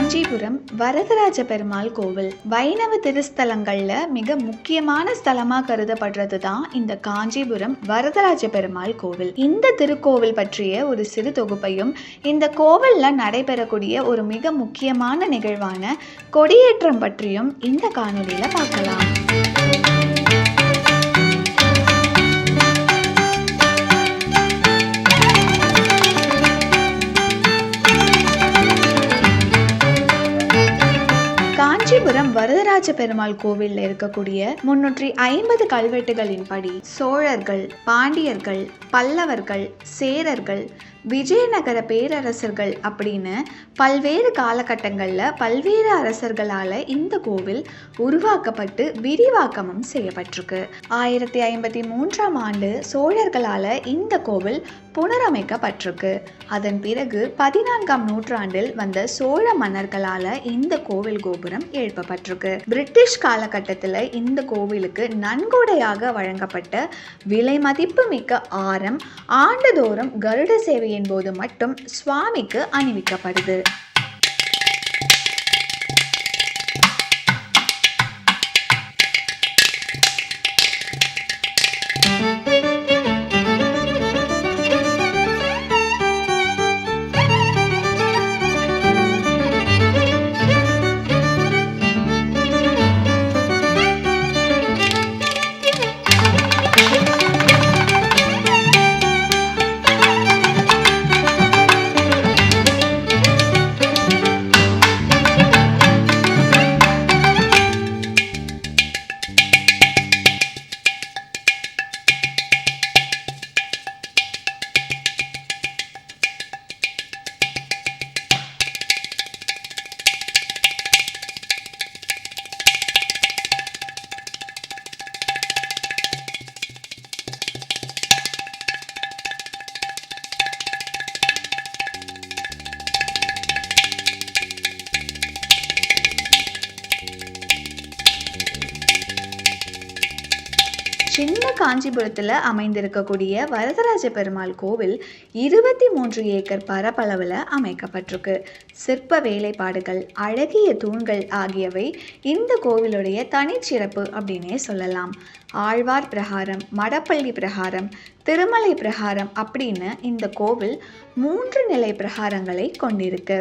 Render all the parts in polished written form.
காஞ்சிபுரம் வரதராஜ பெருமாள் கோவில் வைணவ திருஸ்தலங்கள்ல மிக முக்கியமான ஸ்தலமா கருதப்படுறது தான் இந்த காஞ்சிபுரம் வரதராஜ பெருமாள் கோவில். இந்த திருக்கோவில் பற்றிய ஒரு சிறு தொகுப்பையும் இந்த கோவில்ல நடைபெறக்கூடிய ஒரு மிக முக்கியமான நிகழ்வான கொடியேற்றம் பற்றியும் இந்த காணொலியில பார்க்கலாம். காஞ்சிபுரம் வரதராஜ பெருமாள் கோவில்ல இருக்கக்கூடிய 350 கல்வெட்டுகளின் படி சோழர்கள், பாண்டியர்கள், பல்லவர்கள், சேரர்கள், விஜயநகர பேரரசர்கள் அப்படின்னு பல்வேறு காலகட்டங்களில் பல்வேறு அரசர்களால் இந்த கோவில் உருவாக்கப்பட்டு விரிவாக்கமும் செய்யப்பட்டிருக்கு. 1053ஆம் ஆண்டு சோழர்களால் இந்த கோவில் புனரமைக்கப்பட்டிருக்கு. அதன் பிறகு 14ஆம் நூற்றாண்டில் வந்த சோழ மன்னர்களால் இந்த கோவில் கோபுரம் எழுப்பப்பட்டிருக்கு. பிரிட்டிஷ் காலகட்டத்தில் இந்த கோவிலுக்கு நன்கொடையாக வழங்கப்பட்ட விலை மதிப்பு மிக்க ஆரம் ஆண்டுதோறும் கருட சேவை போது மட்டும் சுவாமிக்கு அணிவிக்கப்படுது. சின்ன காஞ்சிபுரத்தில் அமைந்திருக்கக்கூடிய வரதராஜ பெருமாள் கோவில் 23 ஏக்கர் பரப்பளவில் அமைக்கப்பட்டிருக்கு. சிற்ப வேலைப்பாடுகள், அழகிய தூண்கள் ஆகியவை இந்த கோவிலுடைய தனிச்சிறப்பு அப்படின்னே சொல்லலாம். ஆழ்வார் பிரகாரம், மடப்பள்ளி பிரகாரம், திருமலை பிரகாரம் அப்படின்னு இந்த கோவில் 3 நிலை பிரகாரங்களை கொண்டிருக்கு.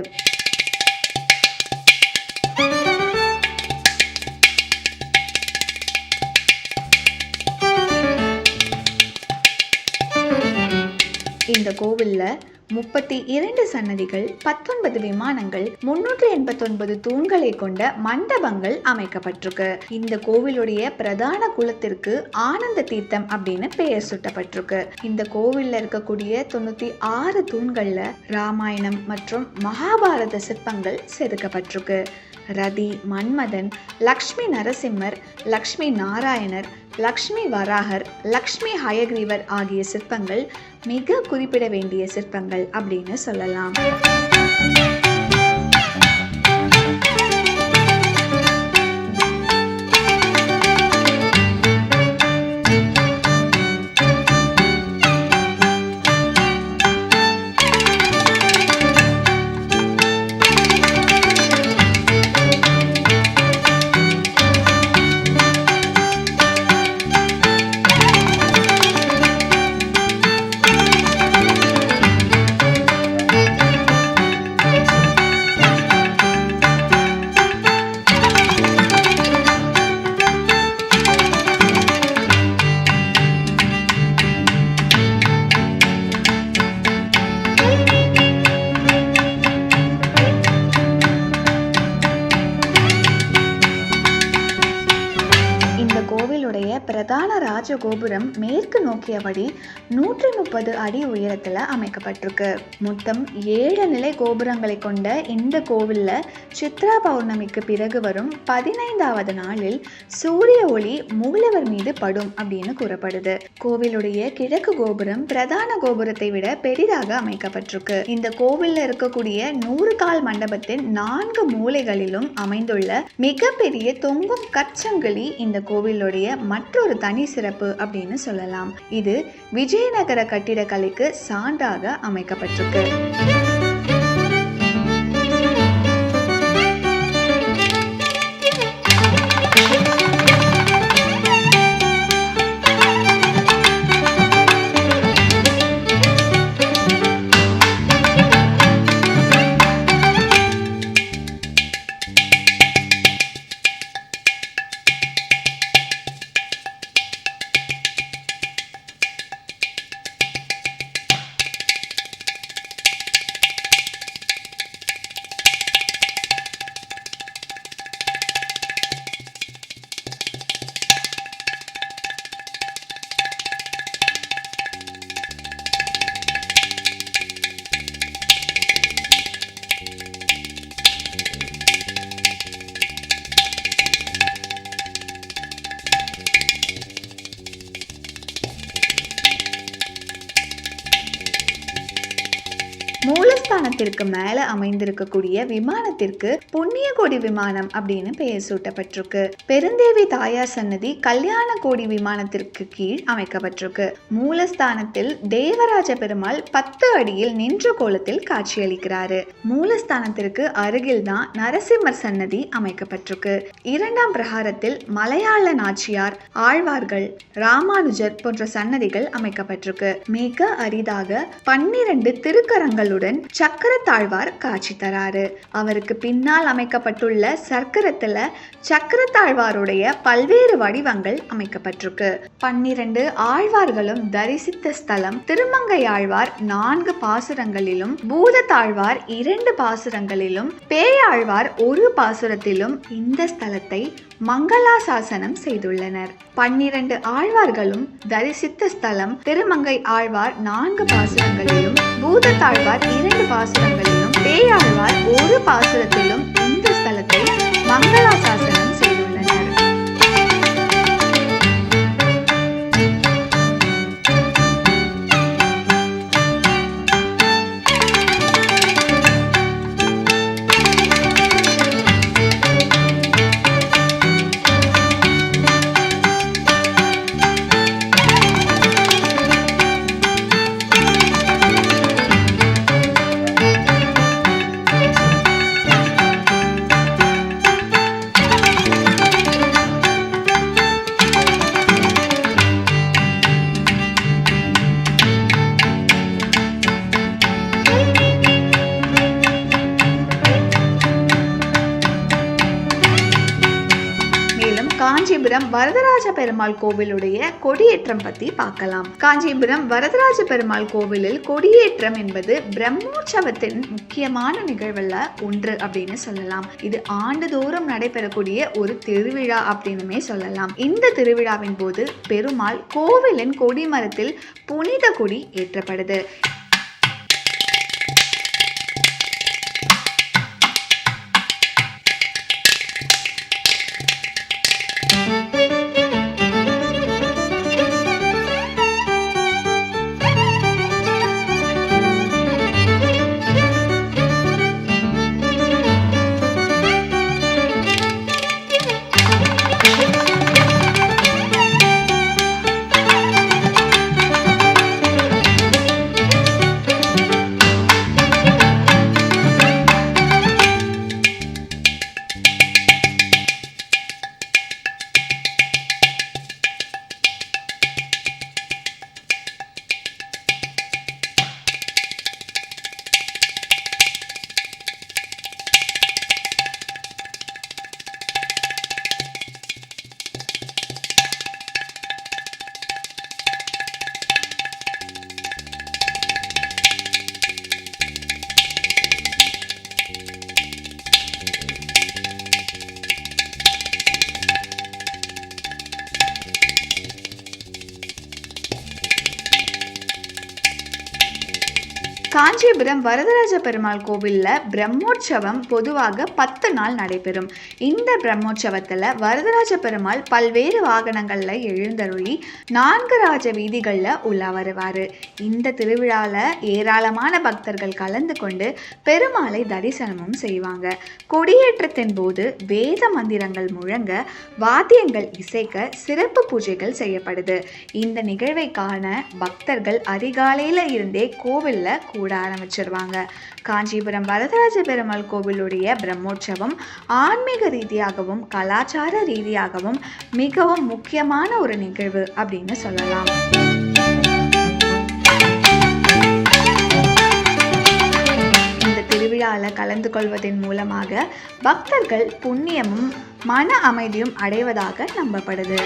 இந்த கோவில்ல 32 சன்னதிகள், 19 விமானங்கள், 389 தூண்களை கொண்ட மண்டபங்கள் அமைக்கப்பட்டிருக்கு. இந்த கோவிலுடைய பிரதான குலத்திற்கு ஆனந்த தீர்த்தம் அப்படின்னு பெயர் சூட்டப்பட்டிருக்கு. இந்த கோவில்ல இருக்கக்கூடிய 96 தூண்கள்ல ராமாயணம் மற்றும் மகாபாரத சிற்பங்கள் செதுக்கப்பட்டிருக்கு. ரதி, மன்மதன், லக்ஷ்மி நரசிம்மர், லக்ஷ்மி நாராயணர், லக்ஷ்மி வராகர், லக்ஷ்மி ஹயக்ரீவர் ஆகிய சிற்பங்கள் மிக குறிப்பிட வேண்டிய சிற்பங்கள் அப்படின்னு சொல்லலாம். பிரதான ராஜகோபுரம் மேற்கு நோக்கியபடி 130 அடி உயரத்துல அமைக்கப்பட்டிருக்கு. மொத்தம் 7 நிலை கோபுரங்களை கொண்ட இந்த கோவில்ல சித்ரா பௌர்ணமிக்கு பிறகு வரும் 15வது நாளில் சூரிய ஒளி மூலவர் மீது படும் அப்படின்னு கூறப்படுது. கோவிலுடைய கிழக்கு கோபுரம் பிரதான கோபுரத்தை விட பெரிதாக அமைக்கப்பட்டிருக்கு. இந்த கோவில்ல இருக்கக்கூடிய 100 கால் மண்டபத்தின் 4 மூலைகளிலும் அமைந்துள்ள மிகப்பெரிய தொங்கும் கற்சங்கிலி இந்த கோவிலுடைய மற்றொரு தனி சிறப்பு அப்படின்னு சொல்லலாம். இது விஜயநகர கட்டிடக்கலைக்கு சான்றாக அமைக்கப்பட்டிருக்கு. மூலஸ்தானத்திற்கு மேல அமைந்திருக்கக்கூடிய விமானத்திற்கு புண்ணிய கோடி விமானம் அப்படின்னு பெயர் சூட்டப்பட்டிருக்கு. பெருந்தேவி தாயார் சன்னதி கல்யாண கோடி விமானத்திற்கு கீழ் அமைக்கப்பட்டிருக்கு. மூலஸ்தானத்தில் தேவராஜ பெருமாள் 10 அடியில் நின்ற கோலத்தில் காட்சியளிக்கிறாரு. மூலஸ்தானத்திற்கு அருகில் தான் நரசிம்மர் சன்னதி அமைக்கப்பட்டிருக்கு. 2ஆம் பிரகாரத்தில் மலையாள நாச்சியார், ஆழ்வார்கள், ராமானுஜர் போன்ற சன்னதிகள் அமைக்கப்பட்டிருக்கு. மிக அரிதாக 12 திருக்கரங்கள் சக்கரத்தாழ்வார் காட்சி தராரு. அவருக்கு பின்னால் அமைக்கப்பட்டுள்ள சக்கரத்துல சக்கரத்தாழ்வாருடைய பல்வேறு வடிவங்கள் அமைக்கப்பட்டிருக்கு. 12 ஆழ்வார்களும் தரிசித்த ஸ்தலம் திருமங்கை ஆழ்வார் 4 பாசுரங்களிலும், பூதத்தாழ்வார் 2 பாசுரங்களிலும், பேயாழ்வார் 1 பாசுரத்திலும் இந்த ஸ்தலத்தை மங்களாசாசனம் செய்துள்ளனர். 12 ஆழ்வார்களும் தரிசித்த ஸ்தலம் திருமங்கை ஆழ்வார் 4 பாசுரங்களிலும், பூதத்தாழ்வார் 2 பாசுரங்களிலும், பேயாழ்வார் 1 பாசுரத்திலும் இந்த ஸ்தலத்தை மங்களாசாசனம் செய்துள்ளனர். காஞ்சிபுரம் வரதராஜ பெருமாள் கோவிலுடைய கொடியேற்றம் பத்தி பார்க்கலாம். காஞ்சிபுரம் வரதராஜ பெருமாள் கோவிலில் கொடியேற்றம் என்பது பிரம்மோற்சவத்தின் முக்கியமான நிகழ்வுல ஒன்று அப்படின்னு சொல்லலாம். இது ஆண்டுதோறும் நடைபெறக்கூடிய ஒரு திருவிழா அப்படின்னுமே சொல்லலாம். இந்த திருவிழாவின் போது பெருமாள் கோவிலின் கொடிமரத்தில் புனித கொடி ஏற்றப்படுது. காஞ்சிபுரம் வரதராஜ பெருமாள் கோவில்ல பிரம்மோற்சவம் பொதுவாக 10 நாள் நடைபெறும். இந்த பிரம்மோற்சவத்துல வரதராஜ பெருமாள் பல்வேறு வாகனங்கள்ல எழுந்தருளி 4 ராஜ வீதிகள்ல உலா வருவாரு. இந்த திருவிழால ஏராளமான பக்தர்கள் கலந்து கொண்டு பெருமாளை தரிசனமும் செய்வாங்க. கொடியேற்றத்தின் போது வேத மந்திரங்கள் முழங்க, வாத்தியங்கள் இசைக்க சிறப்பு பூஜைகள் செய்யப்படுது. இந்த நிகழ்வை காண பக்தர்கள் அதிகாலையில இருந்தே கோவில்ல கூட ஆரம்பிச்சிருவாங்க. காஞ்சிபுரம் வரதராஜ பெருமாள் கோவிலுடைய பிரம்மோற்சவம் ஆன்மீக ரீதியாகவும் கலாச்சார ரீதியாகவும் மிகவும் முக்கியமான ஒரு நிகழ்வு அப்படின்னு சொல்லலாம். இந்த திருவிழால கலந்து கொள்வதன் மூலமாக பக்தர்கள் புண்ணியமும் மன அமைதியும் அடைவதாக நம்பப்படுது.